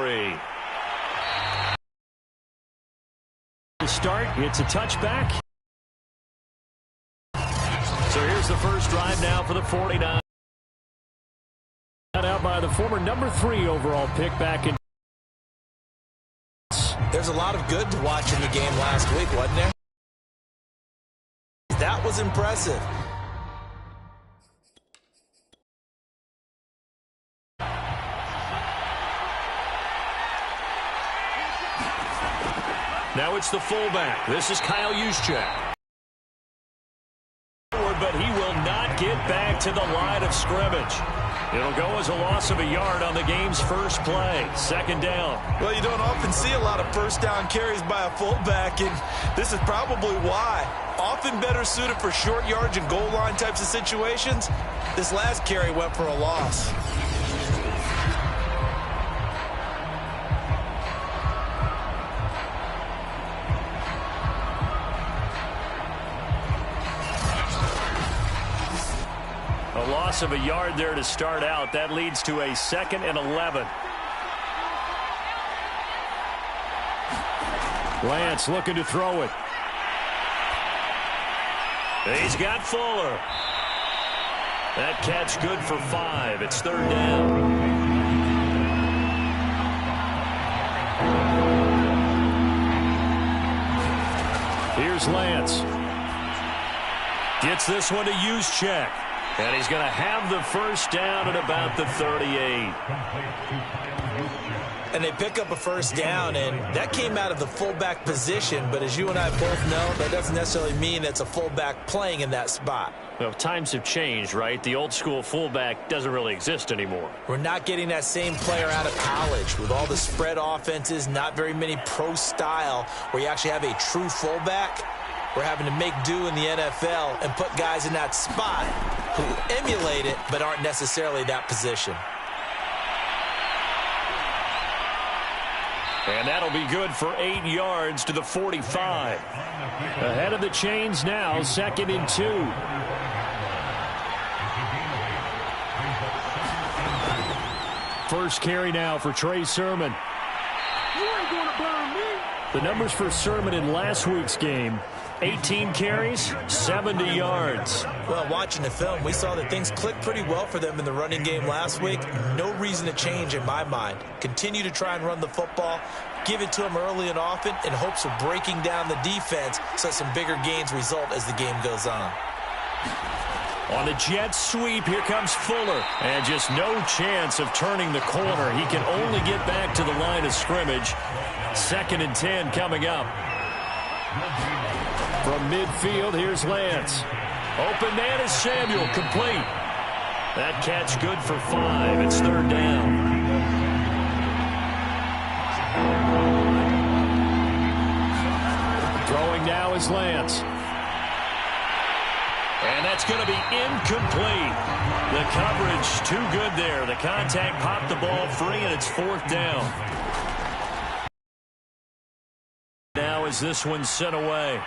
33. To start, it's a touchback. So here's the first drive now for the 49. Out by the former number 3 overall pick back in. There's a lot of good to watch in the game last week, wasn't there? That was impressive. Now it's the fullback. This is Kyle Juszczyk. But he will not get back to the line of scrimmage. It'll go as a loss of a yard on the game's first play. Second down. Well, you don't often see a lot of first down carries by a fullback, and this is probably why. Often better suited for short yards and goal line types of situations. This last carry went for a loss. A loss of a yard there to start out. That leads to a 2nd and 11. Lance looking to throw it. He's got Fuller. That catch good for 5. It's 3rd down. Here's Lance. Gets this one to Juszczyk. And he's going to have the first down at about the 38. And they pick up a first down, and that came out of the fullback position. But as you and I both know, that doesn't necessarily mean it's a fullback playing in that spot. Well, times have changed, right? The old school fullback doesn't really exist anymore. We're not getting that same player out of college with all the spread offenses, not very many pro style where you actually have a true fullback. We're having to make do in the NFL and put guys in that spot who emulate it but aren't necessarily that position. And that'll be good for 8 yards to the 45. Ahead of the chains now, 2nd and 2. First carry now for Trey Sermon. You ain't gonna burn me. The numbers for Sermon in last week's game: 18 carries, 70 yards. Well, watching the film, we saw that things clicked pretty well for them in the running game last week. No reason to change in my mind. Continue to try and run the football, give it to them early and often in hopes of breaking down the defense so some bigger gains result as the game goes on. On the jet sweep, here comes Fuller. And just no chance of turning the corner. He can only get back to the line of scrimmage. 2nd and 10 coming up. From midfield, here's Lance. Open man is Samuel, complete. That catch good for 5. It's 3rd down. Throwing now is Lance. And that's going to be incomplete. The coverage too good there. The contact popped the ball free, and it's 4th down. Now is this one sent away.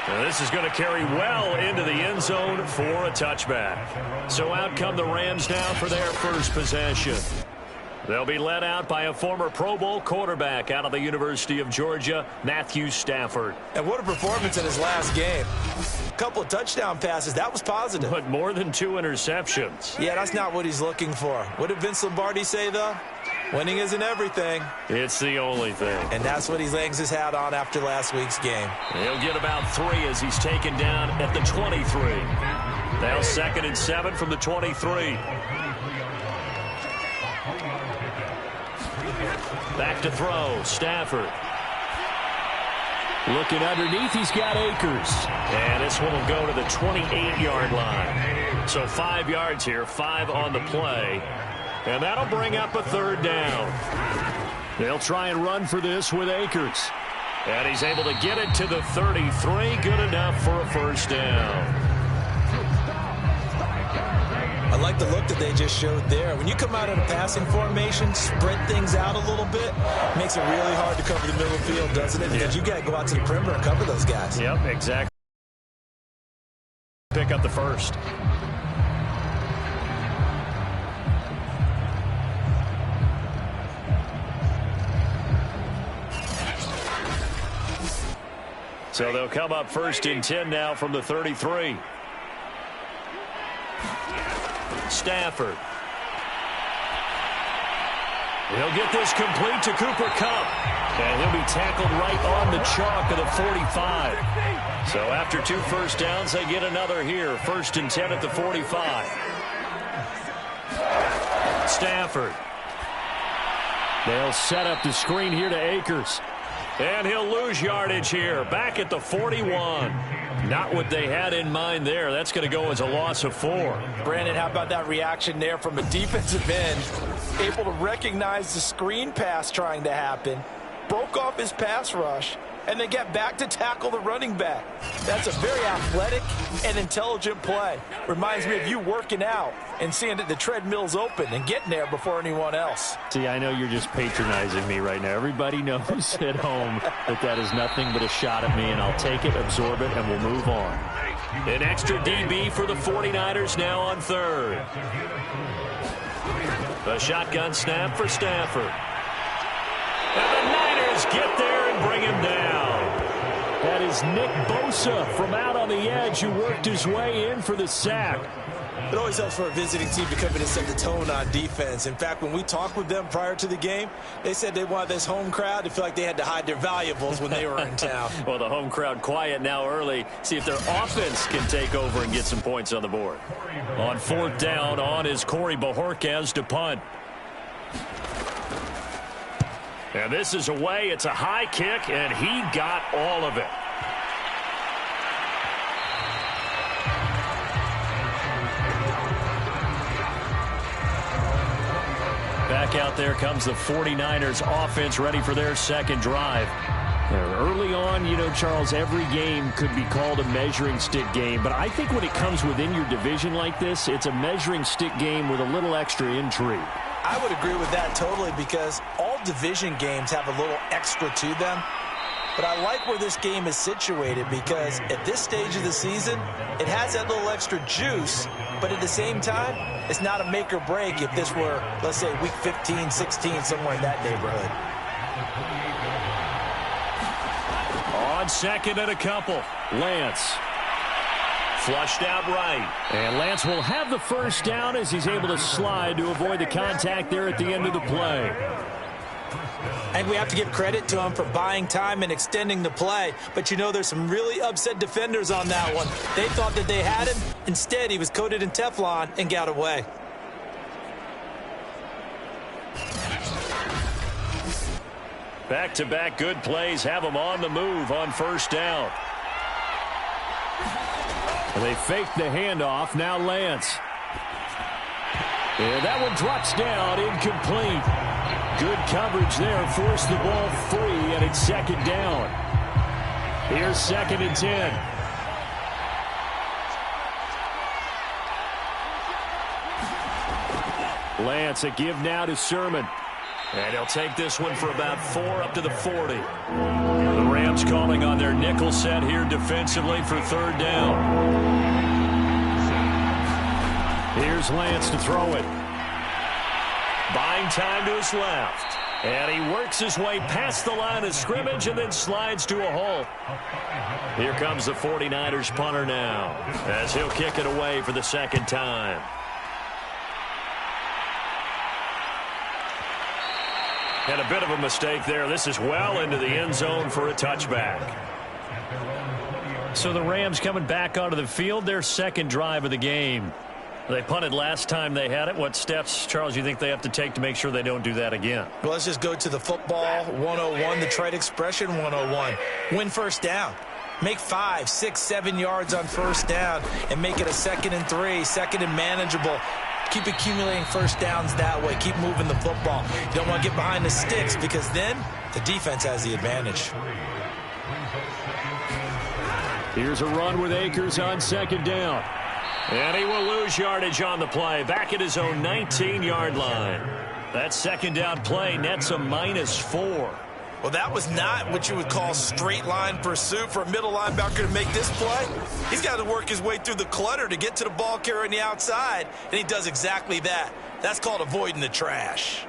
Now this is going to carry well into the end zone for a touchback. So out come the Rams now for their first possession. They'll be led out by a former Pro Bowl quarterback out of the University of Georgia, Matthew Stafford. And what a performance in his last game. A couple of touchdown passes. That was positive. But more than 2 interceptions. Yeah, that's not what he's looking for. What did Vince Lombardi say, though? Winning isn't everything. It's the only thing. And that's what he hangs his hat on after last week's game. He'll get about 3 as he's taken down at the 23. Now 2nd and 7 from the 23. Back to throw, Stafford. Looking underneath, he's got Akers. And this one will go to the 28-yard line. So 5 yards here, 5 on the play. And that'll bring up a 3rd down. They'll try and run for this with Akers. And he's able to get it to the 33. Good enough for a first down. I like the look that they just showed there. When you come out in a passing formation, spread things out a little bit, makes it really hard to cover the middle field, doesn't it? Because you got to go out to the perimeter and cover those guys. Yep, exactly. Pick up the first. So they'll come up 1st and 10 now from the 33. Stafford. He'll get this complete to Cooper Kupp. And he'll be tackled right on the chalk of the 45. So after 2 first downs, they get another here. 1st and 10 at the 45. Stafford. They'll set up the screen here to Akers. And he'll lose yardage here. Back at the 41. Not what they had in mind there. That's going to go as a loss of 4. Brandon, how about that reaction there from a defensive end? Able to recognize the screen pass trying to happen. Broke off his pass rush. And then get back to tackle the running back. That's a very athletic and intelligent play. Reminds me of you working out and seeing that the treadmill's open and getting there before anyone else. See, I know you're just patronizing me right now. Everybody knows at home that is nothing but a shot at me, and I'll take it, absorb it, and we'll move on. An extra DB for the 49ers now on 3rd. A shotgun snap for Stafford. And the Niners get there and bring him down. That is Nick Bosa from out on the edge who worked his way in for the sack. It always helps for a visiting team to come in and set the tone on defense. In fact, when we talked with them prior to the game, they said they wanted this home crowd to feel like they had to hide their valuables when they were in town. Well, the home crowd quiet now early. See if their offense can take over and get some points on the board. On 4th down, on is Corey Bojorquez to punt. And this is away. It's a high kick, and he got all of it. Back out there comes the 49ers offense ready for their second drive. Early on, you know, Charles, every game could be called a measuring stick game. But I think when it comes within your division like this, it's a measuring stick game with a little extra intrigue. I would agree with that totally because all division games have a little extra to them. But I like where this game is situated because at this stage of the season, it has that little extra juice. But at the same time, it's not a make or break if this were, let's say, week 15, 16, somewhere in that neighborhood. On 2nd and a couple, Lance. Flushed out right. And Lance will have the first down as he's able to slide to avoid the contact there at the end of the play. I think we have to give credit to him for buying time and extending the play. But, you know, there's some really upset defenders on that one. They thought that they had him. Instead, he was coated in Teflon and got away. Back-to-back good plays have him on the move on 1st down. And they fake the handoff. Now Lance. And that one drops down, incomplete. Good coverage there. Forced the ball free, and it's 2nd down. Here's 2nd and 10. Lance, a give now to Sermon. And he'll take this one for about 4 up to the 40. The Rams calling on their nickel set here defensively for 3rd down. Here's Lance to throw it. Buying time to his left. And he works his way past the line of scrimmage and then slides to a hole. Here comes the 49ers punter now as he'll kick it away for the 2nd time. And a bit of a mistake there. This is well into the end zone for a touchback. So the Rams coming back onto the field, their 2nd drive of the game. They punted last time they had it. What steps, Charles, you think they have to take to make sure they don't do that again? Well, let's just go to the football 101, the trite expression 101. Win 1st down. Make 5, 6, 7 yards on 1st down and make it a 2nd and 3, 2nd and manageable. Keep accumulating 1st downs that way. Keep moving the football. You don't want to get behind the sticks because then the defense has the advantage. Here's a run with Akers on 2nd down. And he will lose yardage on the play. Back at his own 19-yard line. That 2nd down play nets a -4. Well, that was not what you would call straight line pursuit for a middle linebacker to make this play. He's got to work his way through the clutter to get to the ball carrier on the outside, and he does exactly that. That's called avoiding the trash.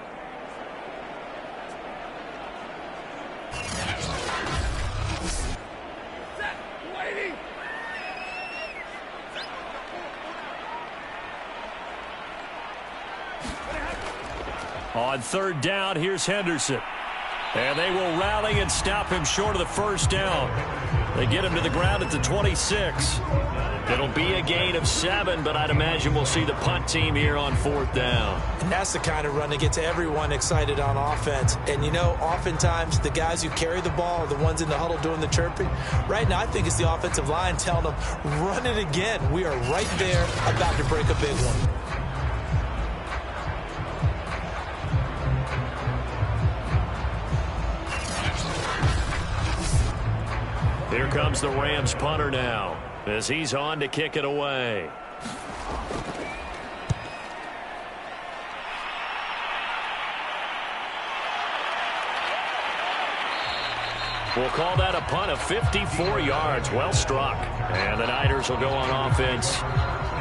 On third down, here's Henderson. And they will rally and stop him short of the first down. They get him to the ground at the 26. It'll be a gain of 7, but I'd imagine we'll see the punt team here on fourth down. And that's the kind of run that gets everyone excited on offense. And, you know, oftentimes the guys who carry the ball are the ones in the huddle doing the chirping. Right now, I think it's the offensive line telling them, run it again. We are right there about to break a big one. Here comes the Rams punter now as he's on to kick it away. We'll call that a punt of 54 yards. Well struck. And the Niners will go on offense.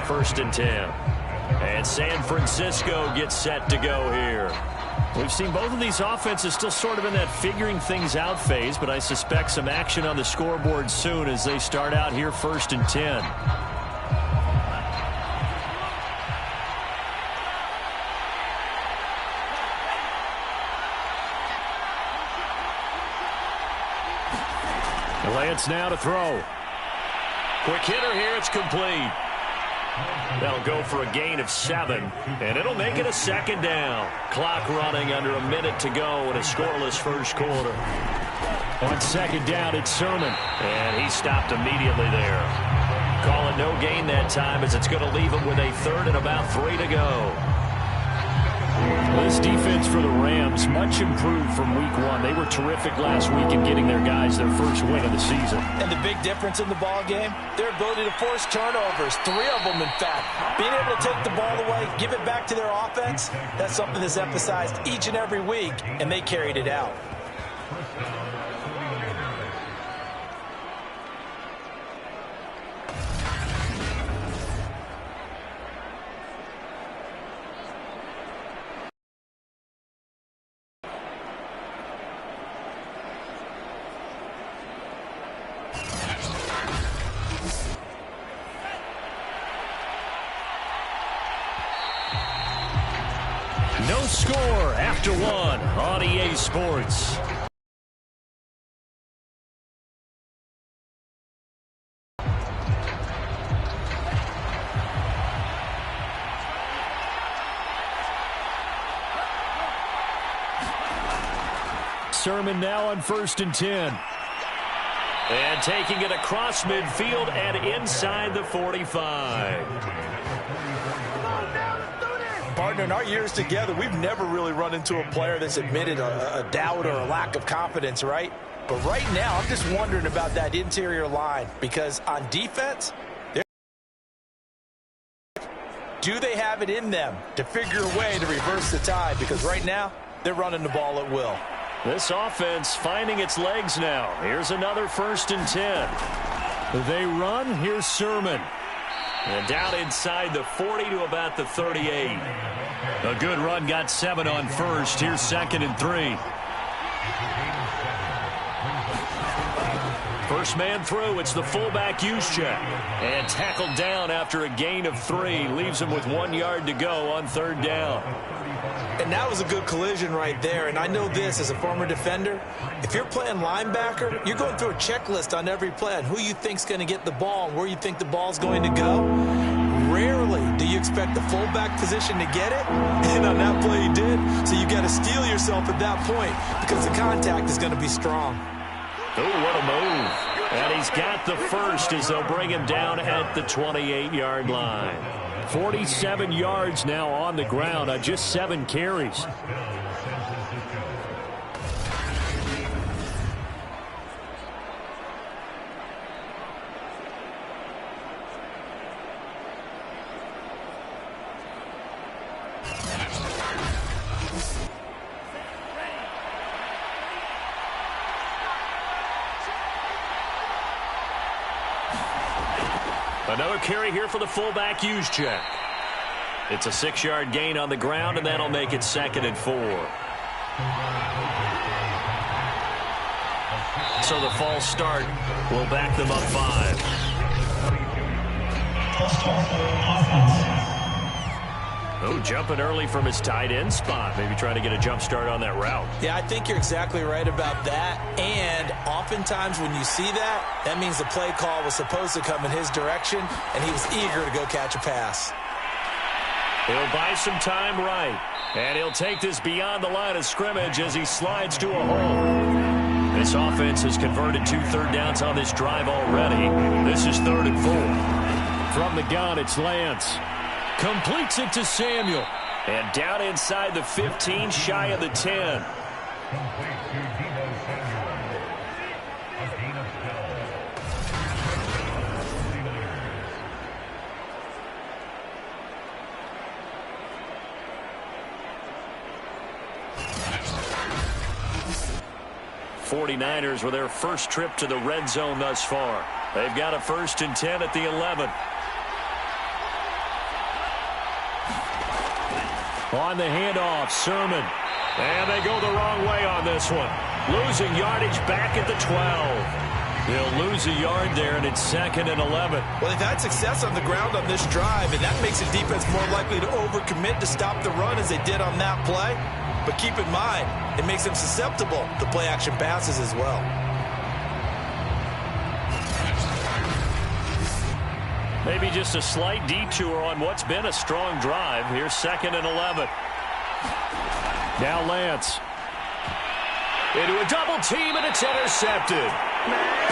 1st and 10. And San Francisco gets set to go here. We've seen both of these offenses still sort of in that figuring things out phase, but I suspect some action on the scoreboard soon as they start out here 1st and 10. Lance now to throw. Quick hitter here, it's complete. That'll go for a gain of 7, and it'll make it a 2nd down. Clock running under a minute to go in a scoreless first quarter. On 2nd down, it's Sermon, and he stopped immediately there. Call it no gain that time as it's going to leave him with a 3rd and about 3 to go. This defense for the Rams, much improved from week 1. They were terrific last week in getting their guys their first win of the season. And the big difference in the ball game, their ability to force turnovers, 3 of them in fact. Being able to take the ball away, give it back to their offense, that's something that's emphasized each and every week, and they carried it out. No score after 1 on EA Sports. Sermon now on 1st and 10. And taking it across midfield and inside the 45. Partner, in our years together, we've never really run into a player that's admitted a doubt or a lack of confidence, right? But right now, I'm just wondering about that interior line because on defense, do they have it in them to figure a way to reverse the tide? Because right now, they're running the ball at will. This offense finding its legs now. Here's another 1st and 10. They run. Here's Sermon. And down inside the 40 to about the 38. A good run, got 7 on 1st. Here's 2nd and 3. First man through, it's the fullback Juszczyk. And tackled down after a gain of 3. Leaves him with 1 yard to go on 3rd down. And that was a good collision right there. And I know this as a former defender. If you're playing linebacker, you're going through a checklist on every play on who you think's going to get the ball and where you think the ball's going to go. Rarely do you expect the fullback position to get it. And on that play he did. So you got to steel yourself at that point because the contact is going to be strong. Oh, what a move. And he's got the first as they'll bring him down at the 28-yard line. 47 yards now on the ground on just 7 carries. Another carry here for the fullback, Juszczyk. It's a 6-yard gain on the ground, and that'll make it 2nd and 4. So the false start will back them up 5. Oh, jumping early from his tight end spot. Maybe trying to get a jump start on that route. Yeah, I think you're exactly right about that. And oftentimes when you see that, that means the play call was supposed to come in his direction, and he was eager to go catch a pass. He'll buy some time right. And he'll take this beyond the line of scrimmage as he slides to a hole. This offense has converted 2 third downs on this drive already. This is 3rd and 4. From the gun, it's Lance. Completes it to Samuel. And down inside the 15, shy of the 10. 49ers with their first trip to the red zone thus far. They've got a 1st and 10 at the 11. On the handoff, Sermon. And they go the wrong way on this one. Losing yardage back at the 12. They'll lose a yard there, and it's 2nd and 11. Well, they've had success on the ground on this drive, and that makes the defense more likely to overcommit to stop the run as they did on that play. But keep in mind, it makes them susceptible to play-action passes as well. Maybe just a slight detour on what's been a strong drive. Here's 2nd and 11. Now Lance. Into a double team, and it's intercepted.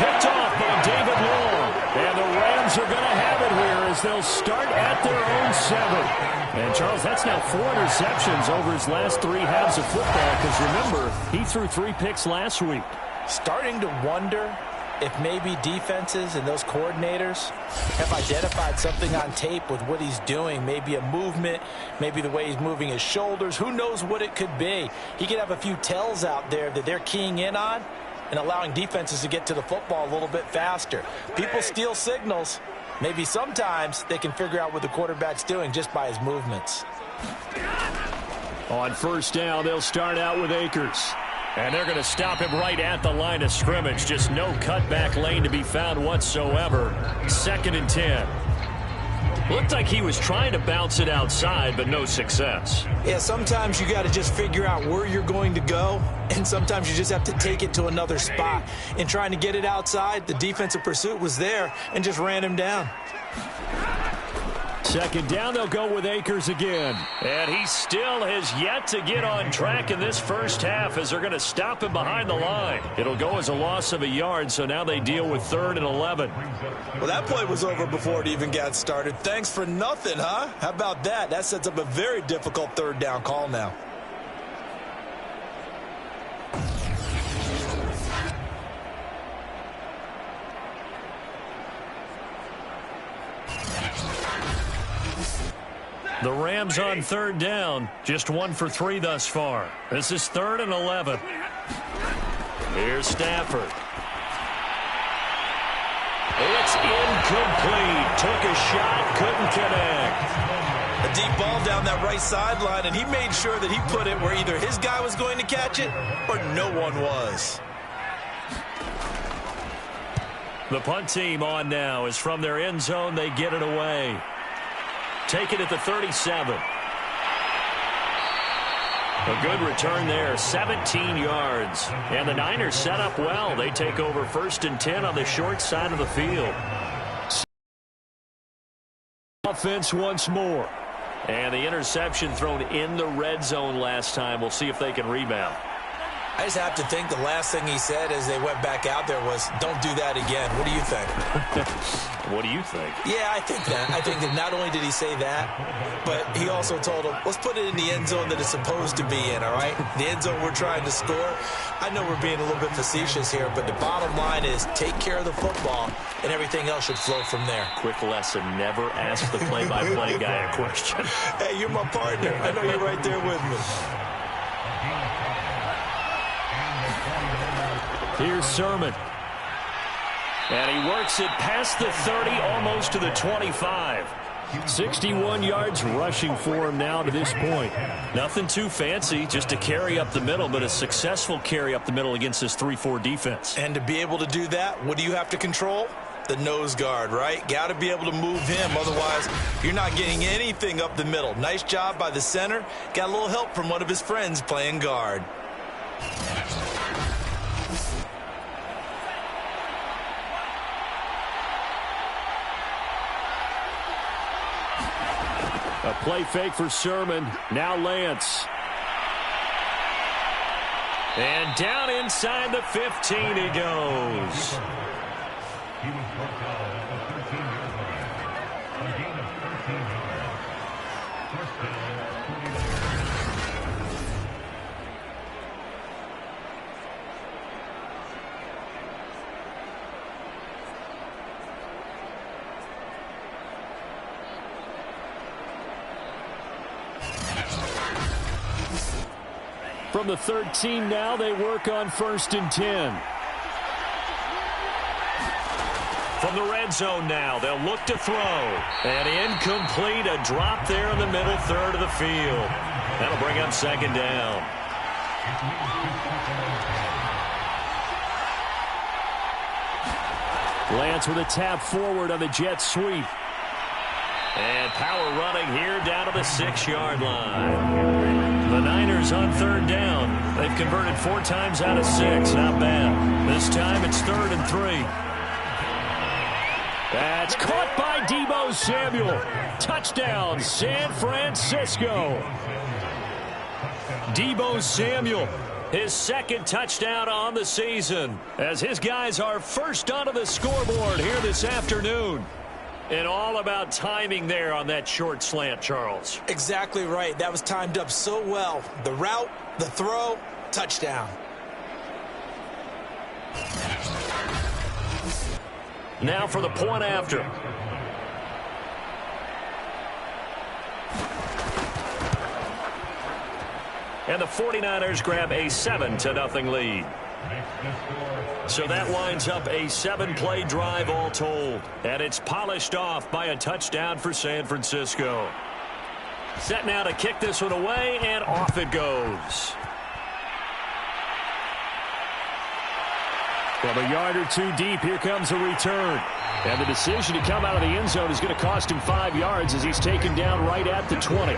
Picked off by David Long. And the Rams are going to have it here as they'll start at their own 7. And, Charles, that's now 4 interceptions over his last 3 halves of football, because, remember, he threw 3 picks last week. Starting to wonder if maybe defenses and those coordinators have identified something on tape with what he's doing. Maybe a movement, maybe the way he's moving his shoulders. Who knows what it could be? He could have a few tells out there that they're keying in on and allowing defenses to get to the football a little bit faster. People steal signals. Maybe sometimes they can figure out what the quarterback's doing just by his movements. On 1st down, they'll start out with Akers. And they're going to stop him right at the line of scrimmage. Just no cutback lane to be found whatsoever. 2nd and 10. Looked like he was trying to bounce it outside, but no success. Yeah, sometimes you got to just figure out where you're going to go, and sometimes you just have to take it to another spot. In trying to get it outside, the defensive pursuit was there and just ran him down. 2nd down, they'll go with Akers again. And he still has yet to get on track in this first half as they're going to stop him behind the line. It'll go as a loss of a yard, so now they deal with 3rd and 11. Well, that play was over before it even got started. Thanks for nothing, huh? How about that? That sets up a very difficult 3rd down call now. The Rams on 3rd down, just 1 for 3 thus far. This is 3rd and 11. Here's Stafford. It's incomplete. Took a shot, couldn't connect. A deep ball down that right sideline, and he made sure that he put it where either his guy was going to catch it or no one was. The punt team on now is from their end zone. They get it away. Take it at the 37. A good return there, 17 yards. And the Niners set up well. They take over 1st and 10 on the short side of the field. Offense once more. And the interception thrown in the red zone last time. We'll see if they can rebound. I just have to think the last thing he said as they went back out there was, don't do that again. What do you think? What do you think? Yeah, I think that. I think that not only did he say that, but he also told him, let's put it in the end zone that it's supposed to be in, all right? The end zone we're trying to score. I know we're being a little bit facetious here, but the bottom line is take care of the football, and everything else should flow from there. Quick lesson, never ask the play-by-play guy a question. Hey, you're my partner. I know you're right there with me. Here's Sermon. And he works it past the 30, almost to the 25. 61 yards rushing for him now to this point. Nothing too fancy, just a carry up the middle, but a successful carry up the middle against this 3-4 defense. And to be able to do that, what do you have to control? the nose guard, right? Got to be able to move him. Otherwise, you're not getting anything up the middle. Nice job by the center. Got a little help from one of his friends playing guard. A play fake for Sermon. Now Lance. And down inside the 15 he goes. He was brought down at the 13-yard line. A gain of 13 yards. First down, 49. From the 13 now, they work on 1st and 10. From the red zone now, they'll look to throw. And incomplete, a drop there in the middle third of the field. That'll bring up 2nd down. Lance with a tap forward on the jet sweep. And power running here down to the 6-yard line. The Niners on 3rd down. They've converted 4 times out of 6. Not bad. This time it's 3rd and 3. That's caught by Deebo Samuel. Touchdown, San Francisco. Deebo Samuel, his 2nd touchdown on the season, as his guys are first onto the scoreboard here this afternoon. And all about timing there on that short slant, Charles. Exactly right. That was timed up so well. The route, the throw, touchdown. Now for the point after. And the 49ers grab a 7-0 lead. So that winds up a 7-play drive all told. And it's polished off by a touchdown for San Francisco. Set now to kick this one away, and off it goes. From a yard or 2 deep, here comes a return. And the decision to come out of the end zone is going to cost him 5 yards as he's taken down right at the 20.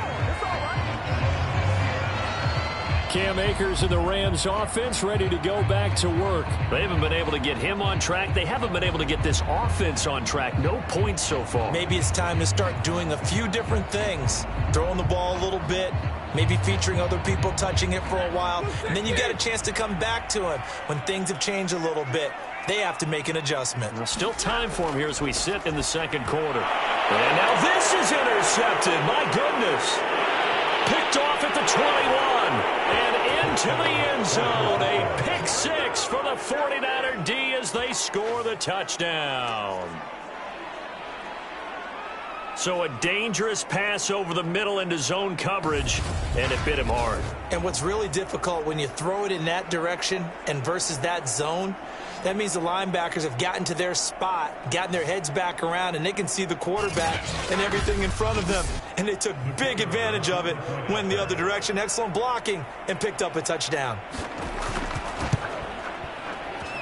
Cam Akers and the Rams offense ready to go back to work. They haven't been able to get him on track. They haven't been able to get this offense on track. No points so far. Maybe it's time to start doing a few different things. Throwing the ball a little bit, maybe featuring other people touching it for a while, and then you get a chance to come back to him when things have changed a little bit. They have to make an adjustment. Well, still time for him here as we sit in the 2nd quarter. And now this is intercepted. My goodness. Picked off at the 21. And into the end zone. A pick 6 for the 49er D as they score the touchdown. So a dangerous pass over the middle into zone coverage, and it bit him hard. And what's really difficult when you throw it in that direction and versus that zone, that means the linebackers have gotten to their spot, gotten their heads back around, and they can see the quarterback and everything in front of them. And they took big advantage of it, went the other direction. Excellent blocking, and picked up a touchdown.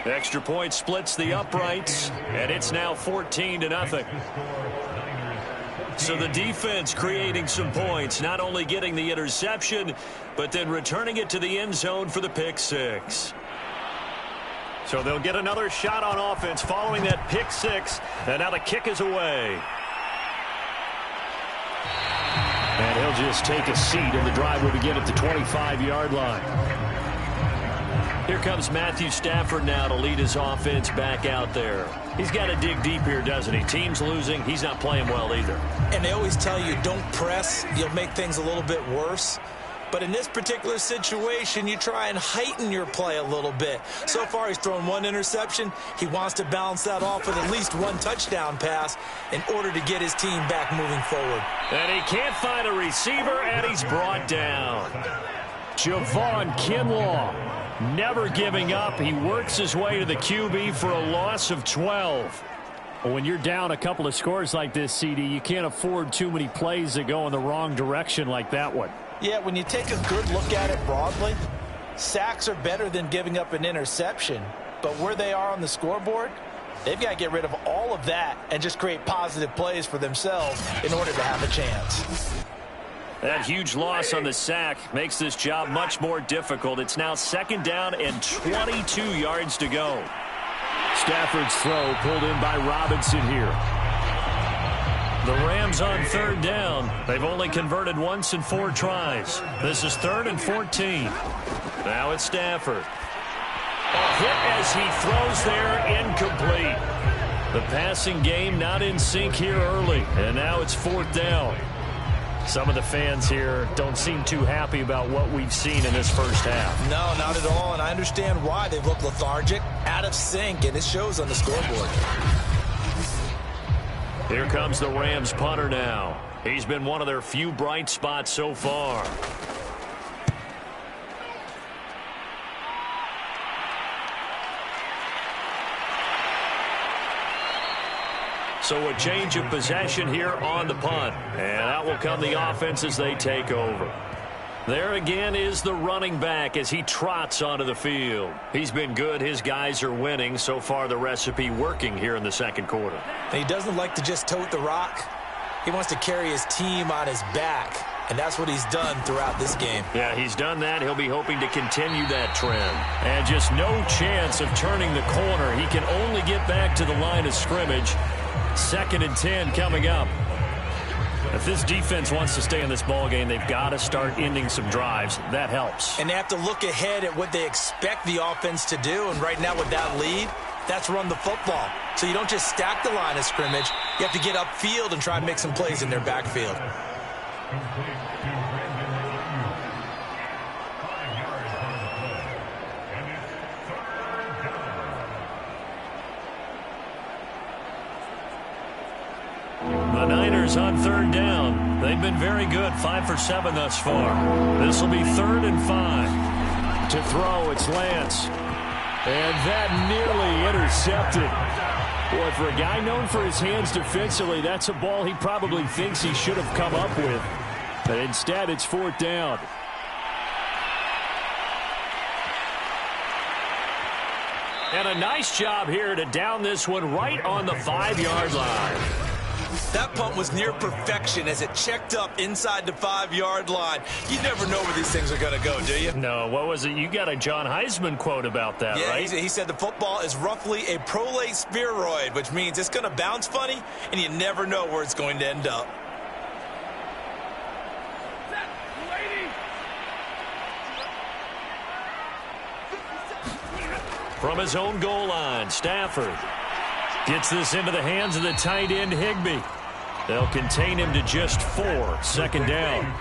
Extra point splits the uprights, and it's now 14-0. So the defense creating some points, not only getting the interception, but then returning it to the end zone for the pick 6. So they'll get another shot on offense following that pick 6, and now the kick is away. And he'll just take a seat, and the drive will begin at the 25-yard line. Here comes Matthew Stafford now to lead his offense back out there. He's got to dig deep here, doesn't he? Team's losing. He's not playing well either. And they always tell you, don't press. You'll make things a little bit worse. But in this particular situation, you try and heighten your play a little bit. So far, he's thrown 1 interception. He wants to balance that off with at least 1 touchdown pass in order to get his team back moving forward. And he can't find a receiver, and he's brought down. Javon Kinlaw, never giving up. He works his way to the QB for a loss of 12. When you're down a couple of scores like this, CD, you can't afford too many plays that go in the wrong direction like that one. Yeah, when you take a good look at it broadly, sacks are better than giving up an interception. But where they are on the scoreboard, They've got to get rid of all of that and just create positive plays for themselves in order to have a chance. That huge loss on the sack makes this job much more difficult. It's now 2nd down and 22 yards to go. Stafford's throw pulled in by Robinson here. The Rams on 3rd down. They've only converted once in 4 tries. This is 3rd and 14. Now it's Stafford. A hit as he throws there, incomplete. The passing game not in sync here early, and now it's 4th down. Some of the fans here don't seem too happy about what we've seen in this first half. No, not at all, and I understand why. They've looked lethargic, out of sync, and it shows on the scoreboard. Here comes the Rams punter now. He's been one of their few bright spots so far. So a change of possession here on the punt. And out will come the offense as they take over. There again is the running back as he trots onto the field. He's been good. His guys are winning. So far the recipe working here in the 2nd quarter. He doesn't like to just tote the rock. He wants to carry his team on his back. And that's what he's done throughout this game. Yeah, he's done that. He'll be hoping to continue that trend. And just no chance of turning the corner. He can only get back to the line of scrimmage. 2nd and 10 coming up. If this defense wants to stay in this ballgame, they've got to start ending some drives. That helps. And they have to look ahead at what they expect the offense to do. And right now with that lead, that's run the football. So you don't just stack the line of scrimmage. You have to get upfield and try and make some plays in their backfield. The Niners on 3rd down. They've been very good, 5 for 7 thus far. This will be 3rd and 5. To throw, it's Lance. And that nearly intercepted. Boy, for a guy known for his hands defensively, that's a ball he probably thinks he should have come up with. But instead, it's 4th down. And a nice job here to down this one right on the 5-yard line. That punt was near perfection as it checked up inside the 5-yard line. You never know where these things are going to go, do you? No, what was it? You got a John Heisman quote about that, right? Yeah, he said the football is roughly a prolate spheroid, which means it's going to bounce funny, and you never know where it's going to end up. From his own goal line, Stafford gets this into the hands of the tight end, Higbee. They'll contain him to just 4. 2nd down.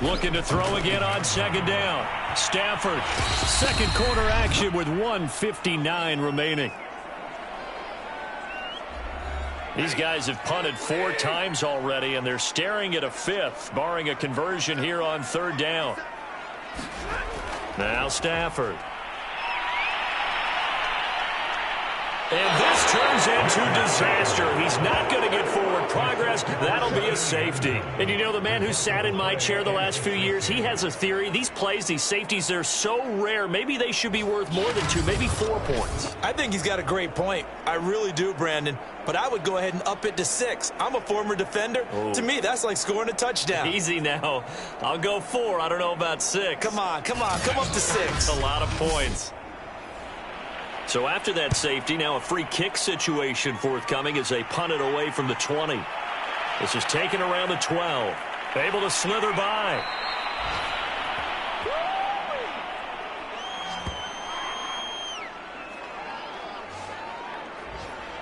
Looking to throw again on 2nd down. Stafford, 2nd quarter action with 1:59 remaining. These guys have punted 4 times already, and they're staring at a 5th, barring a conversion here on 3rd down. Now Stafford. And this turns into disaster. He's not going to get forward progress. That'll be a safety. And you know, the man who sat in my chair the last few years, he has a theory. These plays, these safeties, they're so rare. Maybe they should be worth more than 2, maybe 4 points. I think he's got a great point. I really do, Brandon. But I would go ahead and up it to 6. I'm a former defender. Ooh. To me, that's like scoring a touchdown. Easy now. I'll go 4. I don't know about 6. Come on. Come up to 6. A lot of points. So after that safety, now a free kick situation forthcoming as they punt it away from the 20. This is taken around the 12. Able to slither by.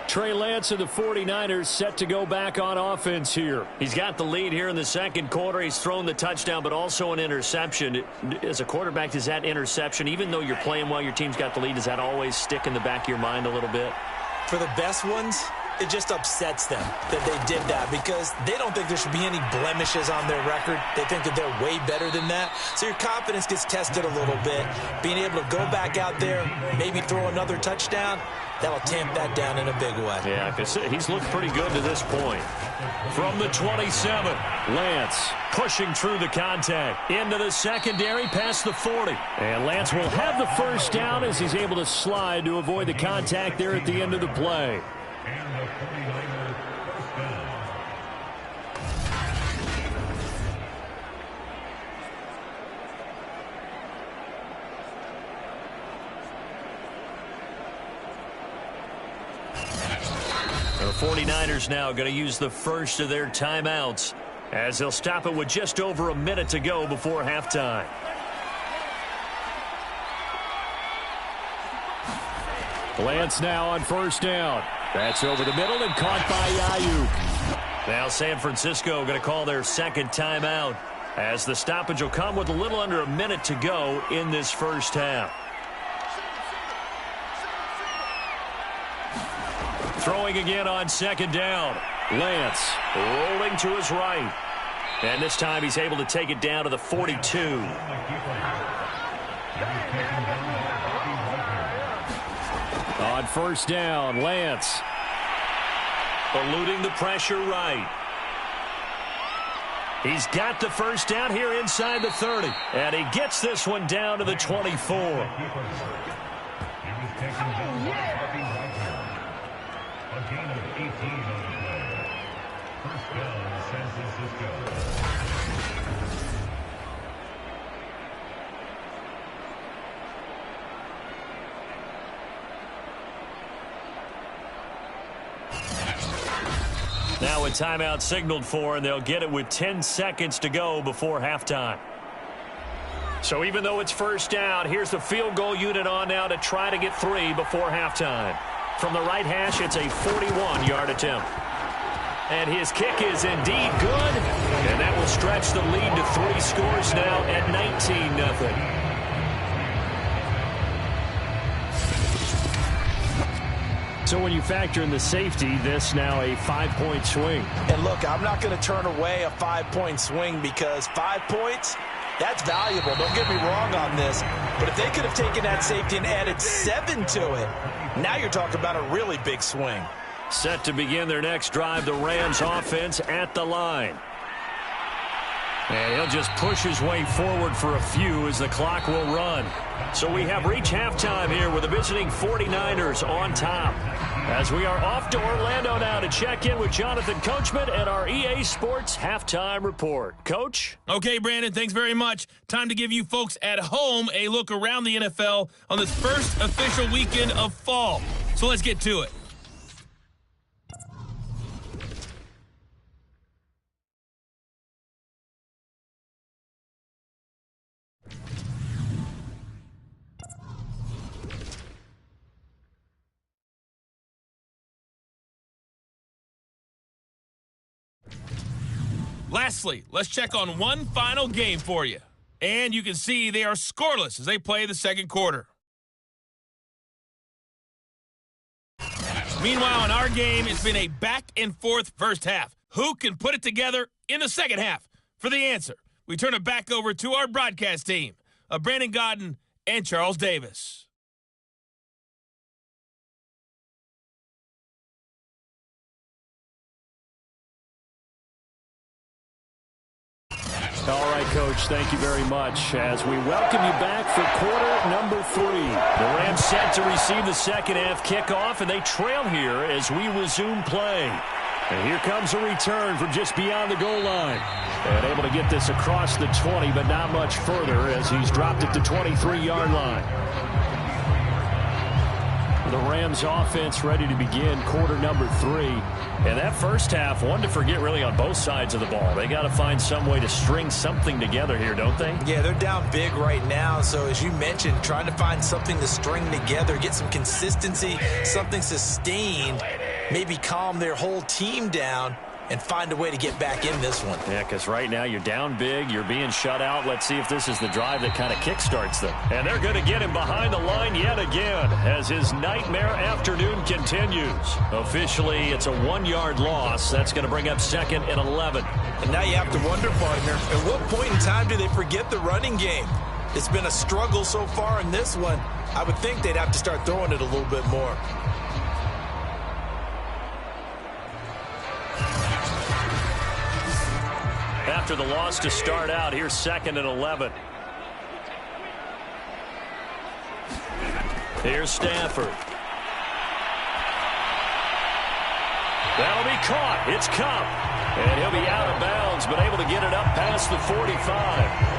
Trey Lance of the 49ers set to go back on offense here. He's got the lead here in the 2nd quarter. He's thrown the touchdown, but also an interception. As a quarterback, does that interception, even though you're playing well, your team's got the lead, does that always stick in the back of your mind a little bit? For the best ones, it just upsets them that they did that because they don't think there should be any blemishes on their record. They think that they're way better than that. So your confidence gets tested a little bit. Being able to go back out there, maybe throw another touchdown, that'll tamp that down in a big way. Yeah, because he's looked pretty good to this point. From the 27, Lance pushing through the contact. Into the secondary, past the 40. And Lance will have the first down as he's able to slide to avoid the contact there at the end of the play. The 49ers now going to use the first of their timeouts as they'll stop it with just over a minute to go before halftime. Lance now on first down. That's over the middle and caught by Ayuk. Now San Francisco going to call their second timeout as the stoppage will come with a little under a minute to go in this first half. Throwing again on second down. Lance rolling to his right. And this time he's able to take it down to the 42. On first down, Lance eluding the pressure right. He's got the first down here inside the 30. And he gets this one down to the 24. Now a timeout signaled for, and they'll get it with 10 seconds to go before halftime. So even though it's first down, here's the field goal unit on now to try to get 3 before halftime. From the right hash, it's a 41-yard attempt. And his kick is indeed good, and that will stretch the lead to 3 scores now at 19-0. So when you factor in the safety, this now a 5-point swing. And look, I'm not going to turn away a 5-point swing because 5 points, that's valuable. Don't get me wrong on this. But if they could have taken that safety and added 7 to it, now you're talking about a really big swing. Set to begin their next drive, the Rams offense at the line. And he'll just push his way forward for a few as the clock will run. So we have reached halftime here with the visiting 49ers on top. As we are off to Orlando now to check in with Jonathan Coachman and our EA Sports Halftime Report. Coach? Okay, Brandon, thanks very much. Time to give you folks at home a look around the NFL on this first official weekend of fall. So let's get to it. Lastly, let's check on one final game for you. And you can see they are scoreless as they play the second quarter. Meanwhile, in our game, it's been a back-and-forth first half. Who can put it together in the second half? For the answer, we turn it back over to our broadcast team of Brandon Gaudin and Charles Davis. All right, Coach, thank you very much as we welcome you back for quarter number 3. The Rams set to receive the second half kickoff, and they trail here as we resume play. And here comes a return from just beyond the goal line. And able to get this across the 20, but not much further as he's dropped it to 23-yard line. The Rams offense ready to begin quarter number 3. And that first half, one to forget really on both sides of the ball. They got to find some way to string something together here, don't they? Yeah, they're down big right now. So as you mentioned, trying to find something to string together, get some consistency, something sustained, maybe calm their whole team down and find a way to get back in this one. Yeah, because right now you're down big, you're being shut out. Let's see if this is the drive that kind of kickstarts them. And they're going to get him behind the line yet again as his nightmare afternoon continues. Officially, it's a 1-yard loss. That's going to bring up second and 11. And now you have to wonder, partner, at what point in time do they forget the running game? It's been a struggle so far in this one. I would think they'd have to start throwing it a little bit more. after the loss to start out. Here's 2nd and 11. Here's Stafford. That'll be caught. It's Kupp. And he'll be out of bounds, but able to get it up past the 45.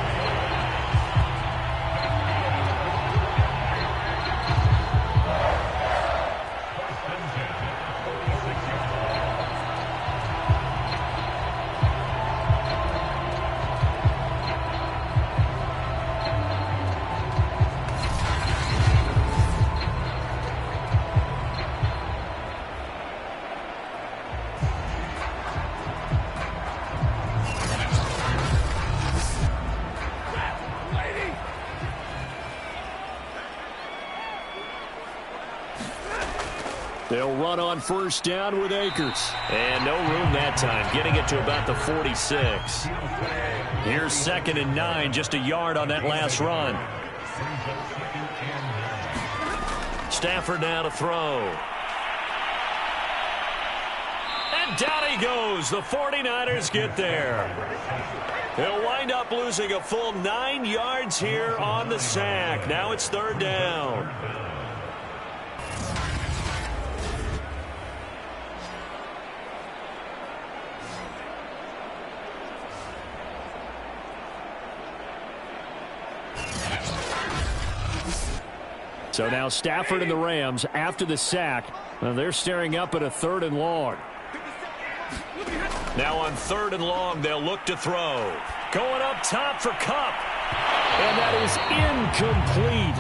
They'll run on 1st down with Akers. And no room that time, getting it to about the 46. Here's 2nd and 9, just a yard on that last run. Stafford now to throw. And down he goes. The 49ers get there. They'll wind up losing a full 9 yards here on the sack. Now it's 3rd down. So now Stafford and the Rams, after the sack, they're staring up at a 3rd and long. Now on 3rd and long, they'll look to throw. Going up top for Kupp. And that is incomplete.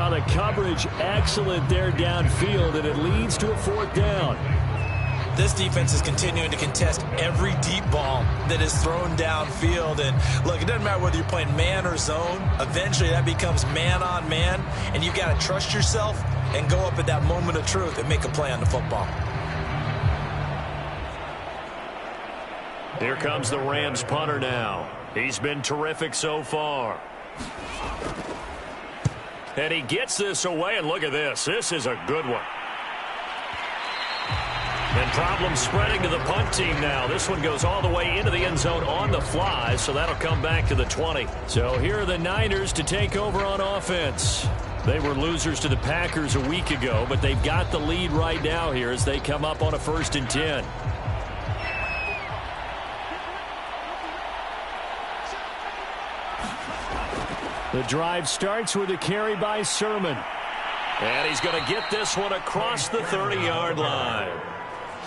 The coverage excellent there downfield, and it leads to a 4th down. This defense is continuing to contest every deep ball that is thrown downfield. And look, it doesn't matter whether you're playing man or zone. Eventually that becomes man on man, and you've got to trust yourself and go up at that moment of truth and make a play on the football. Here comes the Rams punter now. He's been terrific so far. And he gets this away, and look at this. This is a good one. And problems spreading to the punt team now. This one goes all the way into the end zone on the fly, so that'll come back to the 20. So here are the Niners to take over on offense. They were losers to the Packers a week ago, but they've got the lead right now here as they come up on a 1st and 10. The drive starts with a carry by Sermon. And he's going to get this one across the 30-yard line.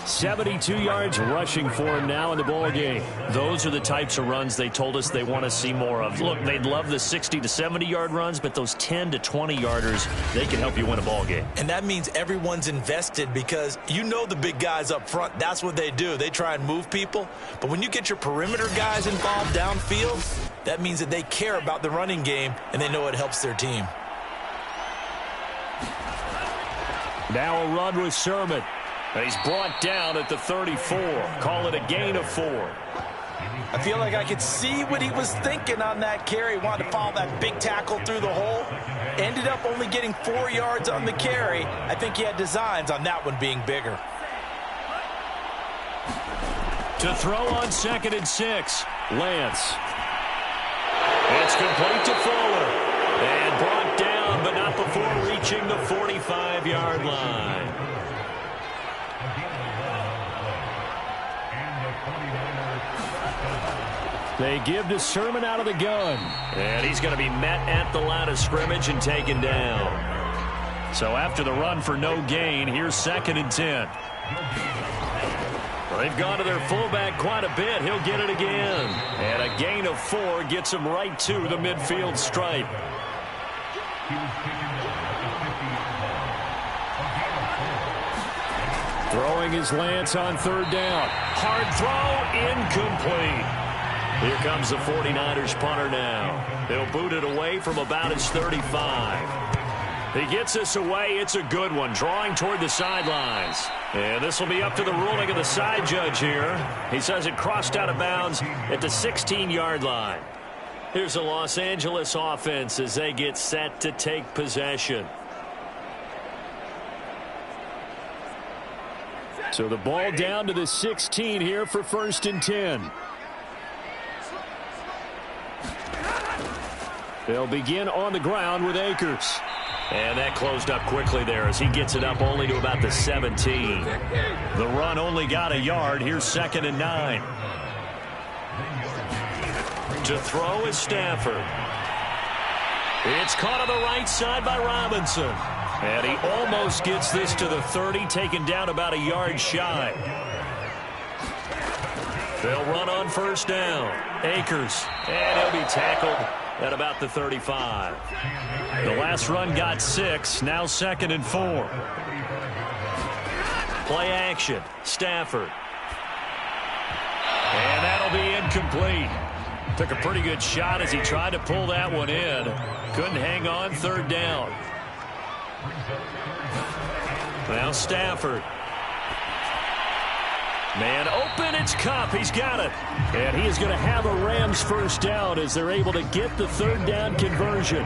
72 yards rushing for him now in the ball game. Those are the types of runs they told us they want to see more of. Look, they'd love the 60 to 70-yard runs, but those 10 to 20-yarders, they can help you win a ball game. And that means everyone's invested because you know the big guys up front, that's what they do. They try and move people. But when you get your perimeter guys involved downfield, that means that they care about the running game and they know it helps their team. Now a run with Sermon. And he's brought down at the 34. Call it a gain of 4. I feel like I could see what he was thinking on that carry. Wanted to follow that big tackle through the hole. Ended up only getting 4 yards on the carry. I think he had designs on that one being bigger. To throw on 2nd and 6. Lance. It's complete to Fuller. And brought down, but not before reaching the 45-yard line. They give to Sermon out of the gun. And he's going to be met at the line of scrimmage and taken down. So after the run for no gain, here's 2nd and 10. Well, they've gone to their fullback quite a bit. He'll get it again. And a gain of 4 gets him right to the midfield stripe. Throwing his Lance on 3rd down. Hard throw, incomplete. Here comes the 49ers punter now. They'll boot it away from about his 35. He gets this away. It's a good one, drawing toward the sidelines. And this will be up to the ruling of the side judge here. He says it crossed out of bounds at the 16-yard line. Here's the Los Angeles offense as they get set to take possession. So the ball down to the 16 here for 1st and 10. They'll begin on the ground with Akers. And that closed up quickly there as he gets it up only to about the 17. The run only got a yard. Here's 2nd and 9. To throw is Stafford. It's caught on the right side by Robinson. And he almost gets this to the 30, taken down about a yard shy. They'll run on 1st down. Akers. And he'll be tackled at about the 35. The last run got 6. Now 2nd and 4. Play action. Stafford. And that'll be incomplete. Took a pretty good shot as he tried to pull that one in. Couldn't hang on. 3rd down. Now Stafford. Man open, it's Kupp. He's got it. And he is going to have a Rams 1st down as they're able to get the 3rd down conversion.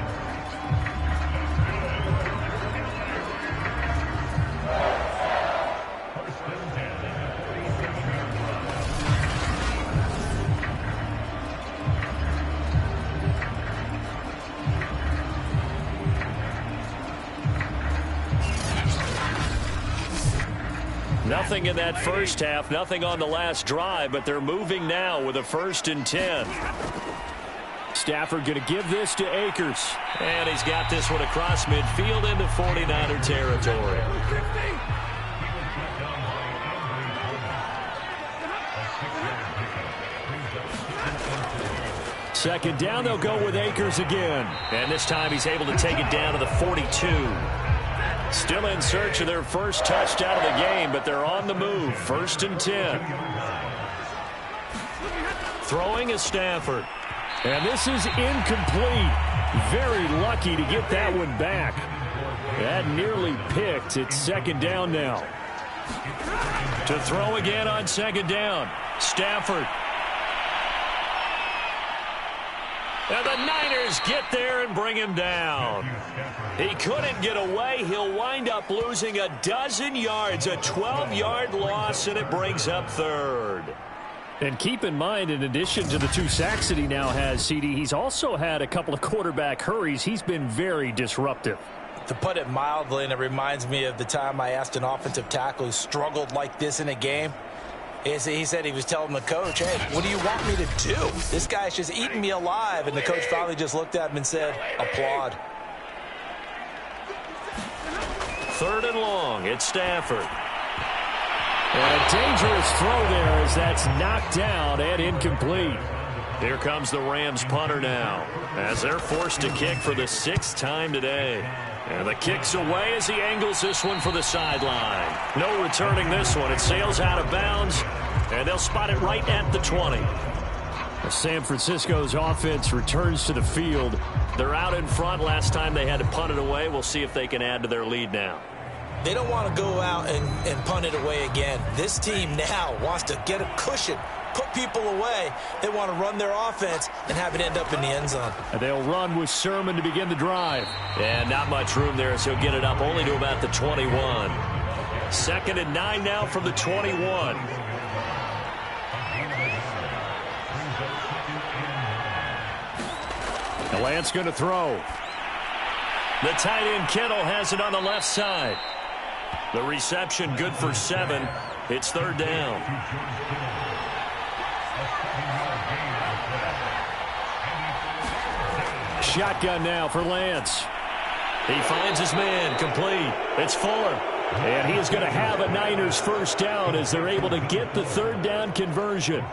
Nothing in that first half, nothing on the last drive, but they're moving now with a 1st and 10. Stafford going to give this to Akers. And he's got this one across midfield into 49er territory. Second down, they'll go with Akers again. And this time he's able to take it down to the 42. Still in search of their first touchdown of the game, but they're on the move. 1st and 10. Throwing is Stafford. And this is incomplete. Very lucky to get that one back. That nearly picked. It's 2nd down now. To throw again on 2nd down. Stafford. And the Niners get there and bring him down. He couldn't get away. He'll wind up losing a dozen yards, a 12-yard loss, and it brings up 3rd. And keep in mind, in addition to the 2 sacks that he now has, CD, he's also had a couple of quarterback hurries. He's been very disruptive. To put it mildly, and it reminds me of the time I asked an offensive tackle who struggled like this in a game. He said he was telling the coach, hey, what do you want me to do? This guy's just eating me alive. And the coach finally just looked at him and said, applaud. 3rd and long. It's Stafford. And a dangerous throw there as that's knocked down and incomplete. Here comes the Rams punter now as they're forced to kick for the 6th time today. And the kick's away as he angles this one for the sideline. No returning this one. It sails out of bounds, and they'll spot it right at the 20. San Francisco's offense returns to the field. They're out in front. Last time they had to punt it away. We'll see if they can add to their lead now. They don't want to go out and punt it away again. This team now wants to get a cushion, put people away. They want to run their offense and have it end up in the end zone. And they'll run with Sermon to begin the drive. And not much room there, so he'll get it up only to about the 21. 2nd and 9 now from the 21. The Lance going to throw. The tight end Kittle has it on the left side. The reception good for 7. It's 3rd down. Shotgun now for Lance. He finds his man, complete. It's Fuller. And he is going to have a Niners 1st down as they're able to get the 3rd down conversion.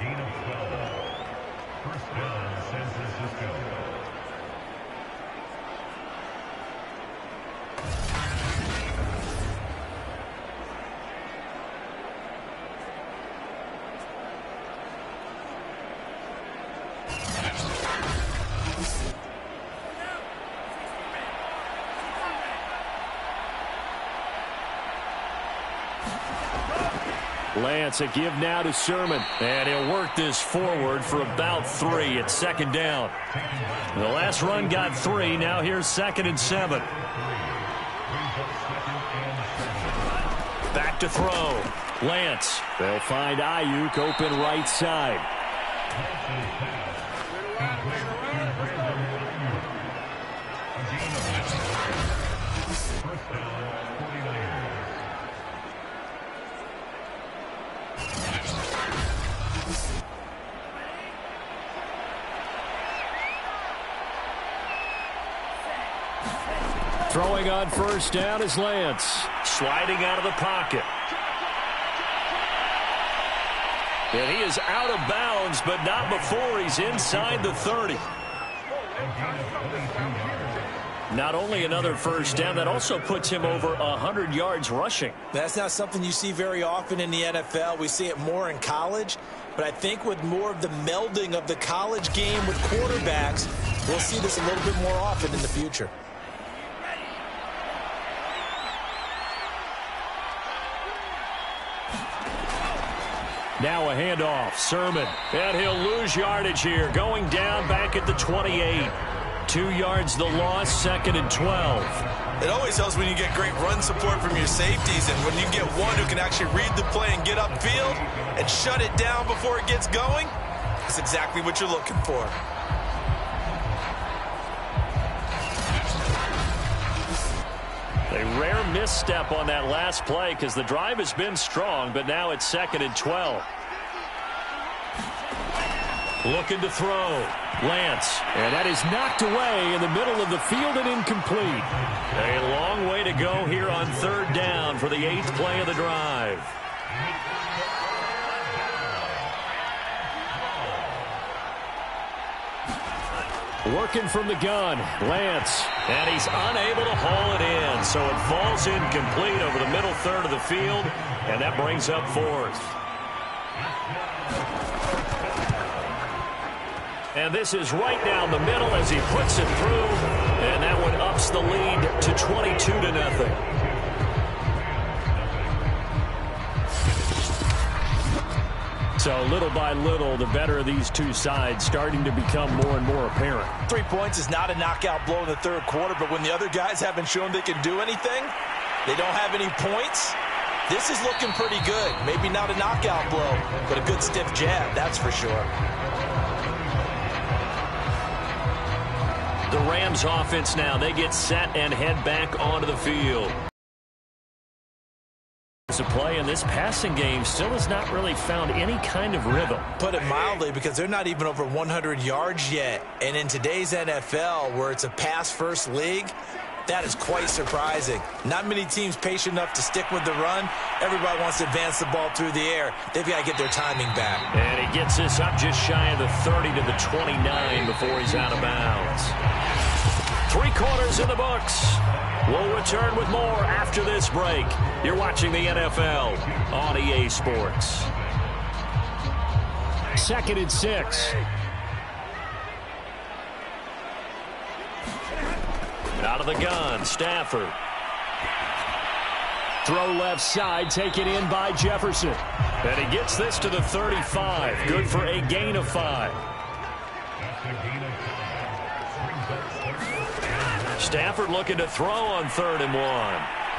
Lance, a give now to Sermon. And he'll work this forward for about 3 at 2nd down. The last run got 3. Now here's 2nd and 7. Back to throw. Lance. They'll find Ayuk open right side. Throwing on first down is Lance. Sliding out of the pocket. And he is out of bounds, but not before he's inside the 30. Not only another first down, that also puts him over 100 yards rushing. That's not something you see very often in the NFL. We see it more in college. But I think with more of the melding of the college game with quarterbacks, we'll see this a little bit more often in the future. Now a handoff. Sermon. And he'll lose yardage here. Going down back at the 28. 2 yards the loss, 2nd and 12. It always helps when you get great run support from your safeties, and when you get one who can actually read the play and get upfield and shut it down before it gets going. That's exactly what you're looking for. A rare misstep on that last play because the drive has been strong, but now it's 2nd and 12. Looking to throw. Lance. And that is knocked away in the middle of the field and incomplete. A long way to go here on 3rd down for the 8th play of the drive. Working from the gun, Lance. And he's unable to haul it in, so it falls incomplete over the middle third of the field, and that brings up 4th. And this is right down the middle as he puts it through, and that one ups the lead to 22-0. So little by little, the better of these two sides starting to become more and more apparent. 3 points is not a knockout blow in the 3rd quarter, but when the other guys haven't shown they can do anything, they don't have any points, this is looking pretty good. Maybe not a knockout blow, but a good stiff jab, that's for sure. The Rams offense now, they get set and head back onto the field. A play in this passing game still has not really found any kind of rhythm. Put it mildly, because they're not even over 100 yards yet. And in today's NFL, where it's a pass-first league, that is quite surprising. Not many teams patient enough to stick with the run. Everybody wants to advance the ball through the air. They've got to get their timing back. And he gets this up just shy of the 30 to the 29 before he's out of bounds. 3 quarters in the books. We'll return with more after this break. You're watching the NFL on EA Sports. 2nd and 6. Out of the gun, Stafford. Throw left side, taken in by Jefferson. And he gets this to the 35. Good for a gain of 5. Stafford looking to throw on 3rd and 1.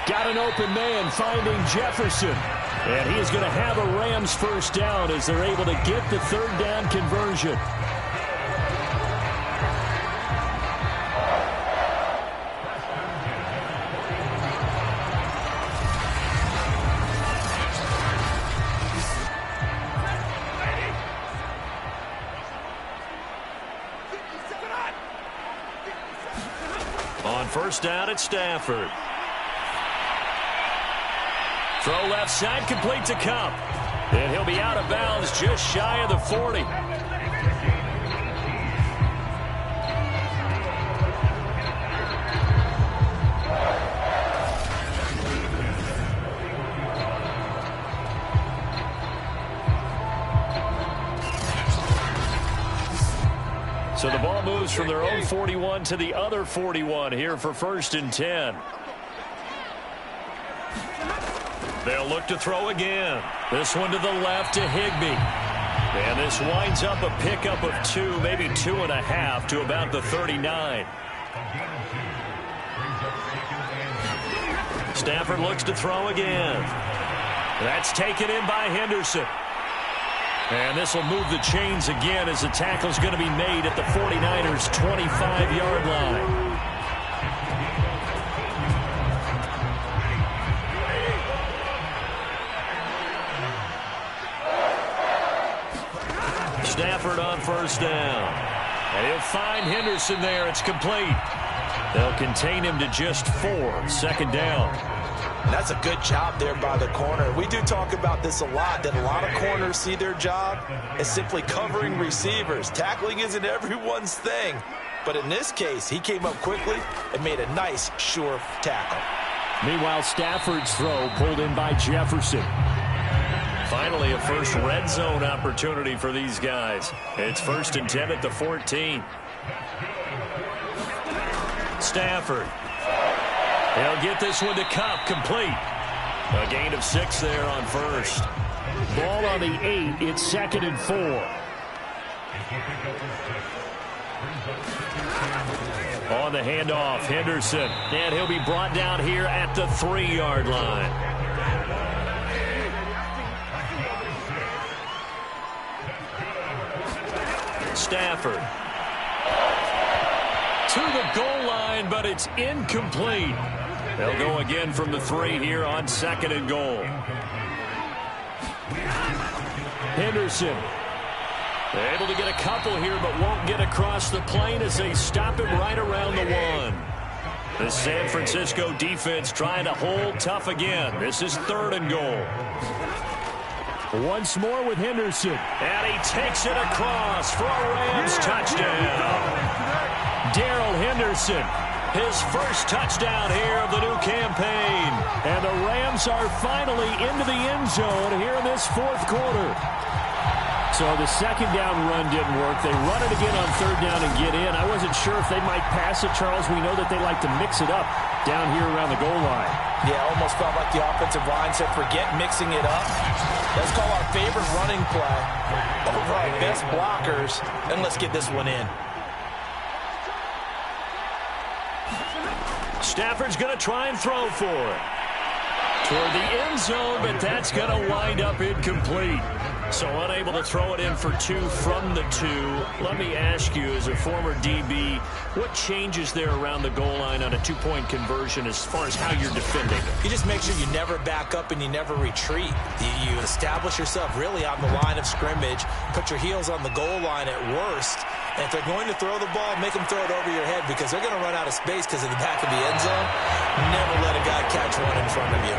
Got an open man finding Jefferson. And he is going to have a Rams first down as they're able to get the 3rd down conversion. On first down, it's Stafford. Throw left side, complete to Kupp. And he'll be out of bounds just shy of the 40. So the ball moves from their own 41 to the other 41 here for 1st and 10. They'll look to throw again. This one to the left to Higbee. And this winds up a pickup of 2, maybe 2.5 to about the 39. Stafford looks to throw again. That's taken in by Henderson. And this will move the chains again as the tackle's going to be made at the 49ers' 25-yard line. Stafford on first down. And he'll find Henderson there. It's complete. They'll contain him to just 4. Second down. That's a good job there by the corner. We do talk about this a lot, that a lot of corners see their job as simply covering receivers. Tackling isn't everyone's thing. But in this case, he came up quickly and made a nice, sure tackle. Meanwhile, Stafford's throw pulled in by Jefferson. Finally, a first red zone opportunity for these guys. It's 1st and 10 at the 14. Stafford. He'll get this one to Kupp, complete. A gain of 6 there on first. Ball on the 8. It's 2nd and 4. On the handoff, Henderson. And he'll be brought down here at the 3-yard line. Stafford. To the goal line, but it's incomplete. They'll go again from the 3 here on 2nd and goal. Henderson. Able to get a couple here, but won't get across the plane as they stop him right around the 1. The San Francisco defense trying to hold tough again. This is 3rd and goal. Once more with Henderson. And he takes it across for a Rams touchdown. Darrell Henderson, his first touchdown here of the new campaign. And the Rams are finally into the end zone here in this 4th quarter. So the second down run didn't work. They run it again on 3rd down and get in. I wasn't sure if they might pass it, Charles. We know that they like to mix it up down here around the goal line. Yeah, almost felt like the offensive line said, forget mixing it up. Let's call our favorite running play over our best blockers, and let's get this one in. Stafford's going to try and throw for it. Toward the end zone, but that's going to wind up incomplete. So unable to throw it in for 2 from the 2. Let me ask you, as a former DB, what changes there around the goal line on a 2-point conversion as far as how you're defending? You just make sure you never back up and you never retreat. You establish yourself really on the line of scrimmage, put your heels on the goal line at worst, and if they're going to throw the ball, make them throw it over your head because they're going to run out of space because of the back of the end zone. Never let a guy catch one in front of you.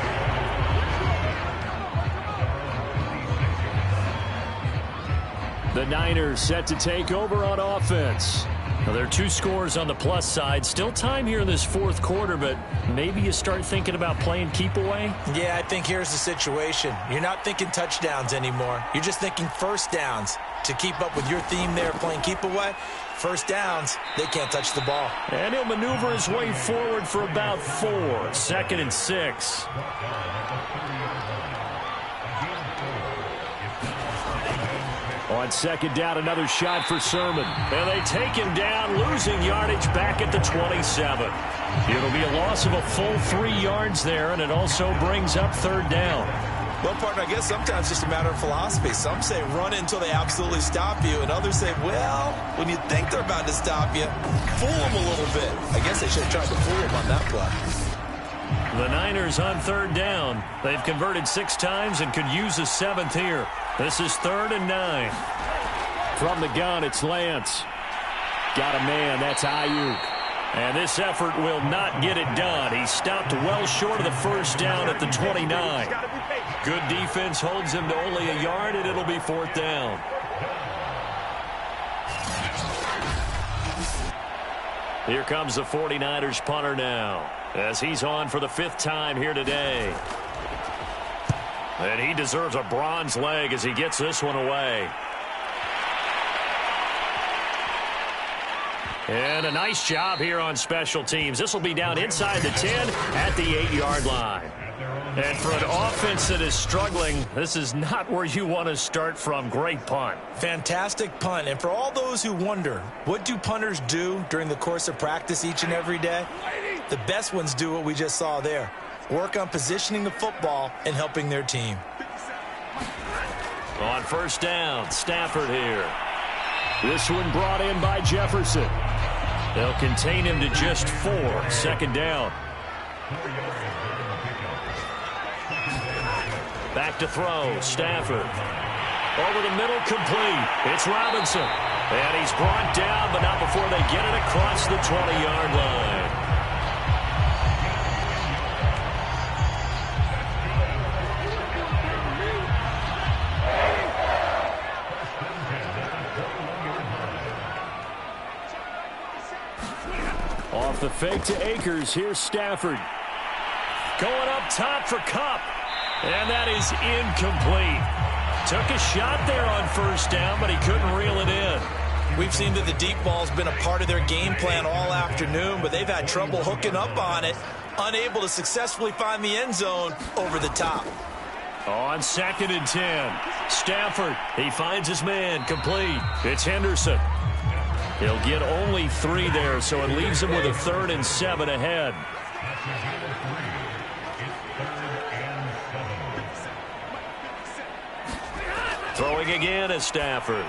The Niners set to take over on offense. Now, there are 2 scores on the plus side. Still time here in this 4th quarter, but maybe you start thinking about playing keep away? Yeah, I think here's the situation. You're not thinking touchdowns anymore. You're just thinking first downs. To keep up with your theme there, playing keep away, first downs, they can't touch the ball. And he'll maneuver his way forward for about 4. 2nd and 6. On 2nd down, another shot for Sermon. And they take him down, losing yardage back at the 27. It'll be a loss of a full 3 yards there, and it also brings up 3rd down. Well, partner, I guess sometimes it's just a matter of philosophy. Some say run it until they absolutely stop you, and others say, well, when you think they're about to stop you, fool them a little bit. I guess they should have tried to fool them on that play. The Niners on 3rd down. They've converted 6 times and could use a 7th here. This is 3rd and 9. From the gun, it's Lance. Got a man, that's Ayuk. And this effort will not get it done. He stopped well short of the first down at the 29. Good defense holds him to only a yard, and it'll be 4th down. Here comes the 49ers punter now, as he's on for the 5th time here today. And he deserves a bronze leg as he gets this one away. And a nice job here on special teams. This will be down inside the 10 at the 8-yard line. And for an offense that is struggling, this is not where you want to start from. Great punt. Fantastic punt. And for all those who wonder, what do punters do during the course of practice each and every day? The best ones do what we just saw there. Work on positioning the football and helping their team. On first down, Stafford here. This one brought in by Jefferson. They'll contain him to just 4. Second down. Back to throw, Stafford. Over the middle, complete. It's Robinson. And he's brought down, but not before they get it across the 20-yard line. Off the fake to Akers, here's Stafford. Going up top for Kupp. And that is incomplete. Took a shot there on first down, but he couldn't reel it in. We've seen that the deep ball's been a part of their game plan all afternoon, but they've had trouble hooking up on it, unable to successfully find the end zone over the top. On 2nd and 10, Stafford, he finds his man, complete. It's Henderson. He'll get only 3 there, so it leaves him with a 3rd and 7 ahead. Throwing again is Stafford.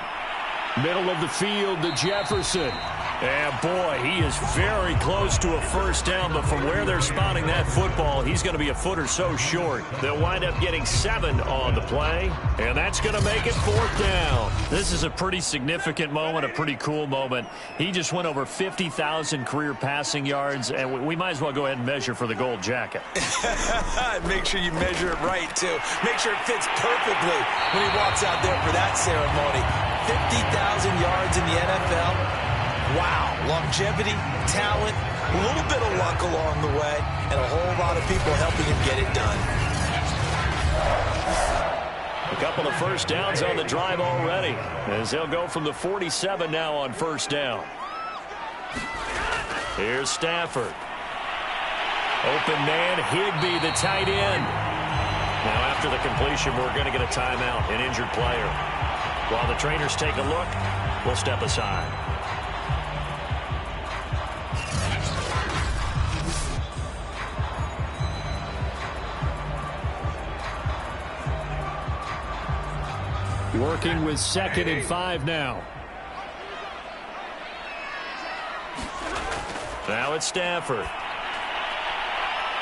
Middle of the field to Jefferson. And, boy, he is very close to a first down, but from where they're spotting that football, he's going to be a foot or so short. They'll wind up getting 7 on the play, and that's going to make it 4th down. This is a pretty significant moment, a pretty cool moment. He just went over 50,000 career passing yards, and we might as well go ahead and measure for the gold jacket. Make sure you measure it right, too. Make sure it fits perfectly when he walks out there for that ceremony. 50,000 yards in the NFL. Wow, longevity, talent, a little bit of luck along the way, and a whole lot of people helping him get it done. A couple of first downs on the drive already, as they'll go from the 47 now on first down. Here's Stafford. Open man, Higbee, the tight end. Now after the completion, we're going to get a timeout, an injured player. While the trainers take a look, we'll step aside. Working with 2nd and 5 now. Now it's Stafford.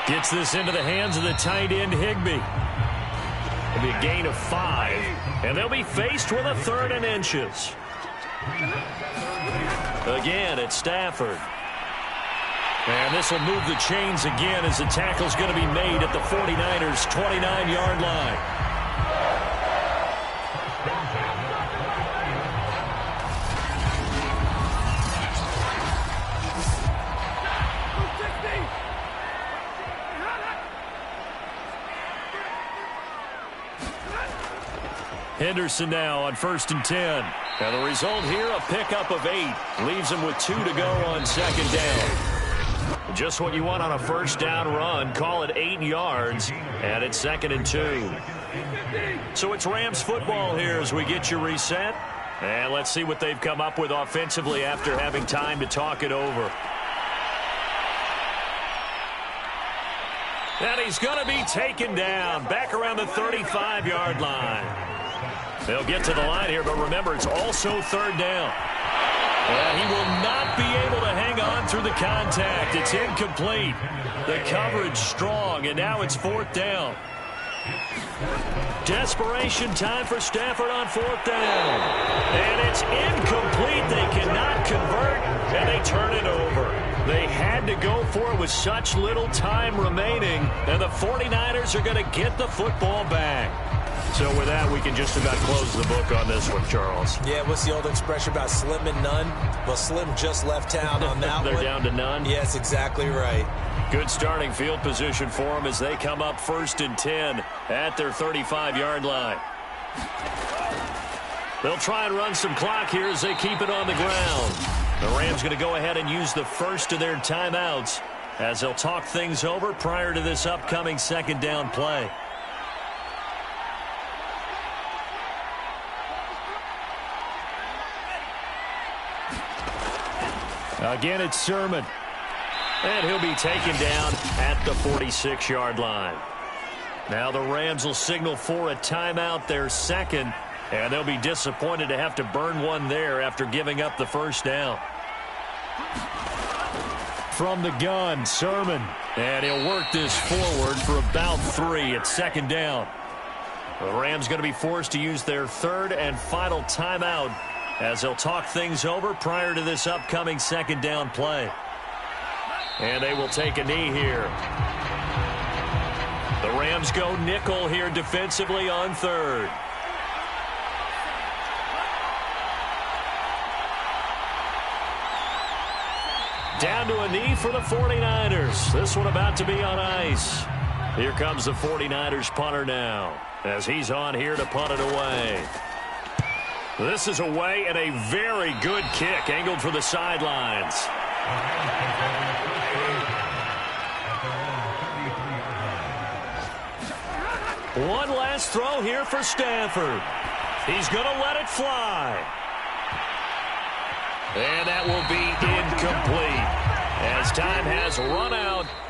Gets this into the hands of the tight end, Higbee. It'll be a gain of 5, and they'll be faced with a 3rd and inches. Again, it's Stafford. And this will move the chains again as the tackle's going to be made at the 49ers' 29-yard line. Henderson now on 1st and 10. And the result here, a pickup of 8. Leaves him with 2 to go on 2nd down. Just what you want on a first down run. Call it 8 yards. And it's 2nd and 2. So it's Rams football here as we get you reset. And let's see what they've come up with offensively after having time to talk it over. And he's going to be taken down back around the 35-yard line. They'll get to the line here, but remember, it's also 3rd down. And he will not be able to hang on through the contact. It's incomplete. The coverage strong, and now it's 4th down. Desperation time for Stafford on 4th down. And it's incomplete. They cannot convert, and they turn it over. They had to go for it with such little time remaining, and the 49ers are going to get the football back. So with that, we can just about close the book on this one, Charles. Yeah, what's the old expression about slim and none? Well, Slim just left town on that They're one. down to none? Yes, exactly right. Good starting field position for them as they come up 1st and 10 at their 35-yard line. They'll try and run some clock here as they keep it on the ground. The Rams going to go ahead and use the first of their timeouts as they'll talk things over prior to this upcoming 2nd down play. Again, it's Sermon. And he'll be taken down at the 46-yard line. Now the Rams will signal for a timeout, their 2nd, And they'll be disappointed to have to burn one there after giving up the first down. From the gun, Sermon. And he'll work this forward for about 3 at second down. The Rams going to be forced to use their third and final timeout as they'll talk things over prior to this upcoming second down play. And they will take a knee here. The Rams go nickel here defensively on third. Down to a knee for the 49ers. This one about to be on ice. Here comes the 49ers punter now as he's on here to punt it away. This is away and a very good kick angled for the sidelines. One last throw here for Stafford. He's going to let it fly. And that will be incomplete as time has run out.